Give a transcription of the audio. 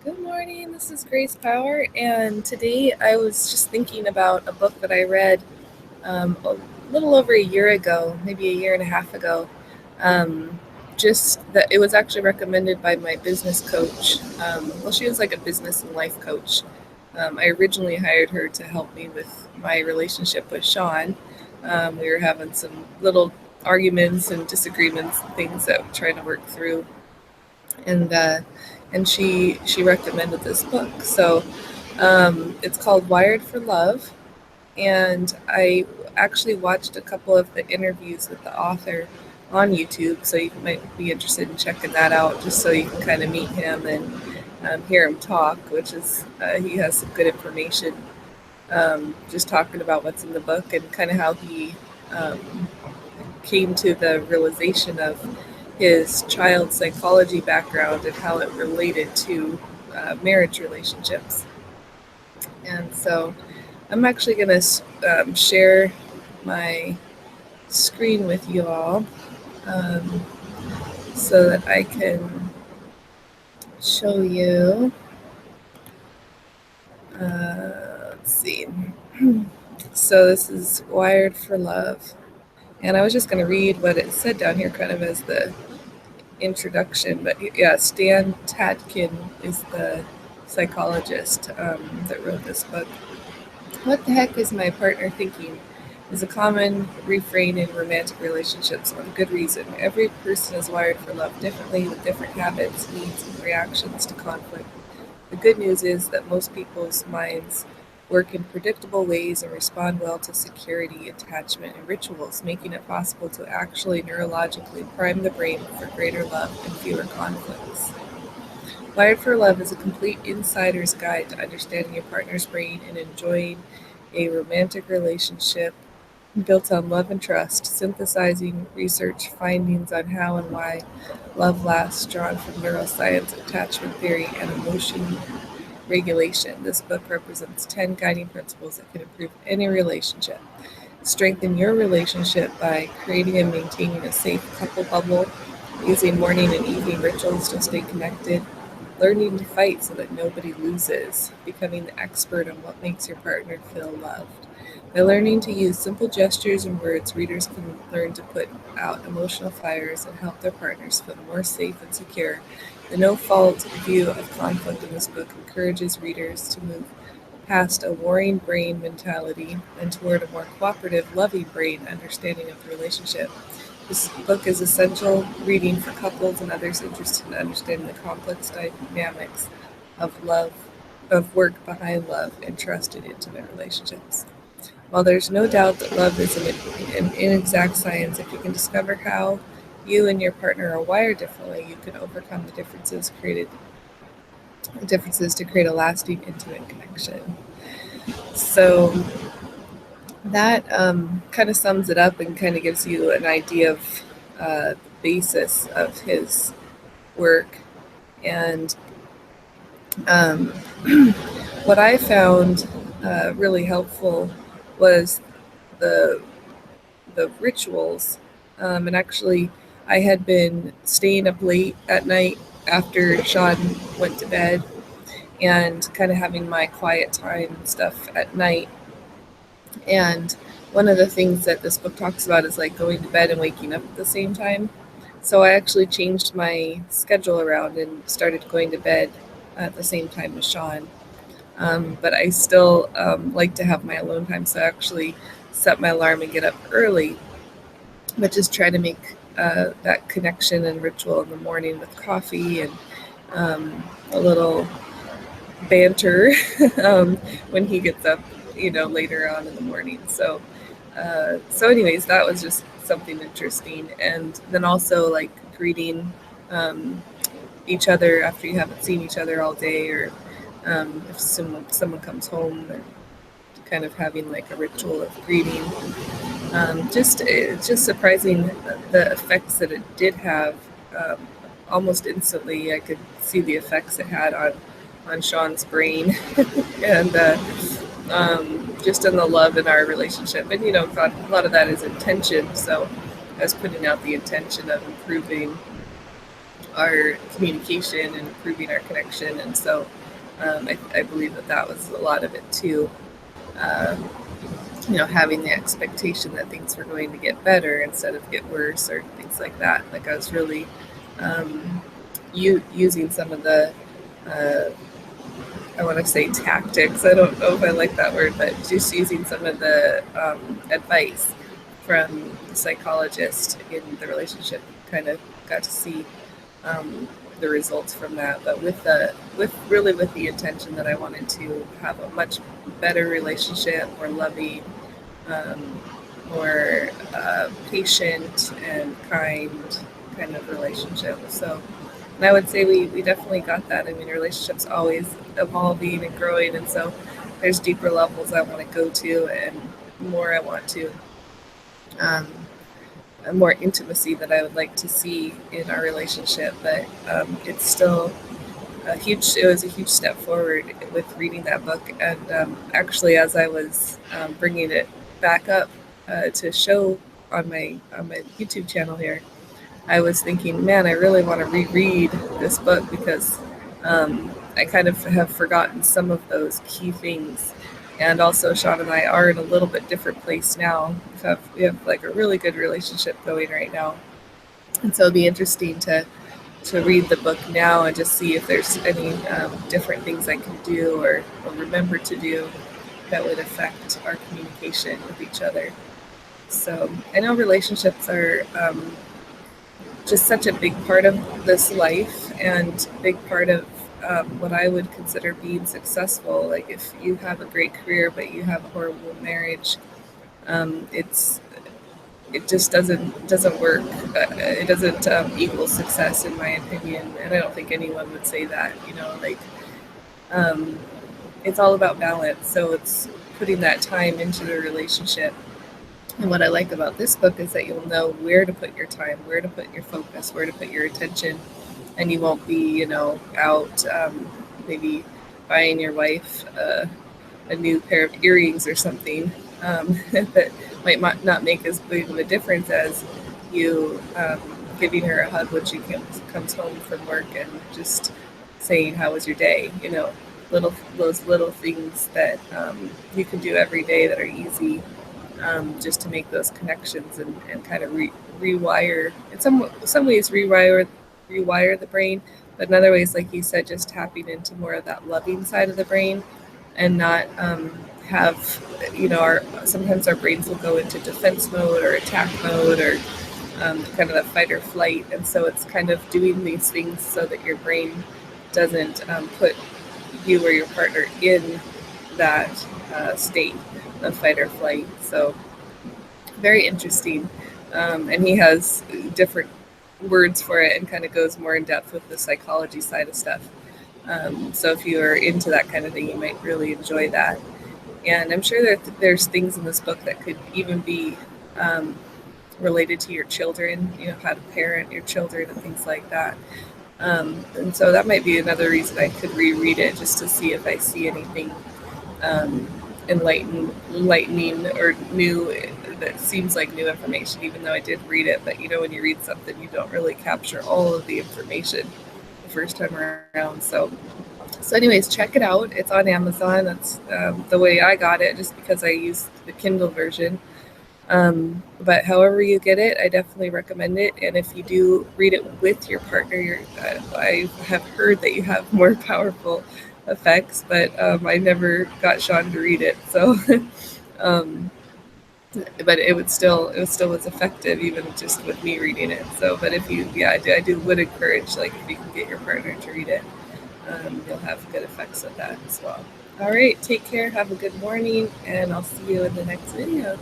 Good morning, this is Grace Power, and today I was just thinking about a book that I read a little over a year ago, maybe a year and a half ago. Um, just that it was actually recommended by my business coach. Well, she was like a business and life coach. I originally hired her to help me with my relationship with Sean. We were having some little arguments and disagreements and things that we're trying to work through, and she recommended this book. So it's called Wired for Love, and I actually watched a couple of the interviews with the author on YouTube. So you might be interested in checking that out, just so you can kind of meet him and hear him talk, which is he has some good information. Just talking about what's in the book and kind of how he um, came to the realization of his child psychology background and how it related to marriage relationships. And so I'm actually going to share my screen with you all, um, so that I can show you. Let's see. So this is Wired for Love. And I was just going to read what it said down here kind of as the introduction. But yeah, Stan Tatkin is the psychologist that wrote this book. What the heck is my partner thinking? Is a common refrain in romantic relationships for good reason. Every person is wired for love differently with different habits, needs, and reactions to conflict. The good news is that most people's minds work in predictable ways and respond well to security, attachment, and rituals, making it possible to actually neurologically prime the brain for greater love and fewer conflicts. Wired for Love is a complete insider's guide to understanding your partner's brain and enjoying a romantic relationship built on love and trust, synthesizing research findings on how and why love lasts, drawn from neuroscience, attachment theory, and emotion regulation. This book represents 10 guiding principles that can improve any relationship. Strengthen your relationship by creating and maintaining a safe couple bubble, using morning and evening rituals to stay connected, learning to fight so that nobody loses, becoming the expert on what makes your partner feel loved. By learning to use simple gestures and words, readers can learn to put out emotional fires and help their partners feel more safe and secure. The no fault view of conflict in this book encourages readers to move past a warring brain mentality and toward a more cooperative, loving brain understanding of the relationship. This book is essential reading for couples and others interested in understanding the complex dynamics of love, of work behind love, and trust in intimate relationships. While there's no doubt that love is an inexact science, if you can discover how you and your partner are wired differently, you can overcome the differences to create a lasting, intimate connection. So that kind of sums it up and kind of gives you an idea of the basis of his work. And um, what I found really helpful was the the rituals. And actually, I had been staying up late at night after Sean went to bed and kind of having my quiet time and stuff at night. And one of the things that this book talks about is like going to bed and waking up at the same time. So I actually changed my schedule around and started going to bed at the same time as Sean. But I still like to have my alone time, so I actually set my alarm and get up early, but just try to make that connection and ritual in the morning with coffee and a little banter um, when he gets up, later on in the morning. So anyways, that was just something interesting. And then also like greeting um, each other after you haven't seen each other all day, or if someone comes home, and kind of having like a ritual of greeting. It's just surprising the effects that it did have. Um, Almost instantly, I could see the effects it had on Sean's brain, and just in the love in our relationship. And God, a lot of that is intention. So I was putting out the intention of improving our communication and improving our connection. And so I believe that was a lot of it too. Um, having the expectation that things were going to get better instead of get worse or things like that. Like I was really using some of the, I want to say tactics. I don't know if I like that word, but just using some of the advice from the psychologist in the relationship. Kind of got to see the results from that, but with the intention that I wanted to have a much better relationship, more loving, more patient and kind of relationship. So, and I would say we definitely got that. I mean, a relationship's always evolving and growing, and so there's deeper levels I want to go to, and more I want to. More intimacy that I would like to see in our relationship, but it's still it was a huge step forward with reading that book. And actually, as I was bringing it back up to show on my YouTube channel here, I was thinking, man, I really want to reread this book because I kind of have forgotten some of those key things. And also, Sean and I are in a little bit different place now. We have like a really good relationship going right now. And so it'd be interesting to read the book now and just see if there's any different things I can do or remember to do that would affect our communication with each other. So I know relationships are just such a big part of this life and big part of what I would consider being successful. Like if you have a great career but you have a horrible marriage, it just doesn't work. It doesn't equal success, in my opinion, and I don't think anyone would say that. It's all about balance. So it's putting that time into the relationship. And what I like about this book is that you'll know where to put your time, where to put your focus, where to put your attention, and you won't be, out maybe buying your wife a new pair of earrings or something that might not make as big of a difference as you giving her a hug when she comes home from work and just saying, "How was your day?" Those little things that you can do every day that are easy, just to make those connections and kind of rewire. In some ways, rewire the brain, but in other ways, like you said, just tapping into more of that loving side of the brain and not have, sometimes our brains will go into defense mode or attack mode or kind of that fight or flight. And so it's kind of doing these things so that your brain doesn't put you or your partner in that state of fight or flight. So very interesting. And he has different words for it and kind of goes more in depth with the psychology side of stuff. So if you are into that kind of thing, you might really enjoy that. And I'm sure there's things in this book that could even be related to your children, how to parent your children and things like that. And so that might be another reason I could reread it, just to see if I see anything enlightening or new that seems like new information, even though I did read it. But when you read something, you don't really capture all of the information the first time around. So anyways, check it out. It's on Amazon. That's the way I got it, just because I used the Kindle version. But however you get it, I definitely recommend it. And if you do read it with your partner, I have heard that you have more powerful effects, but I never got Sean to read it. So, but it still was effective, even just with me reading it. So, but if you, I would encourage, like, if you can get your partner to read it, you'll have good effects of that as well. All right, take care, have a good morning, and I'll see you in the next video.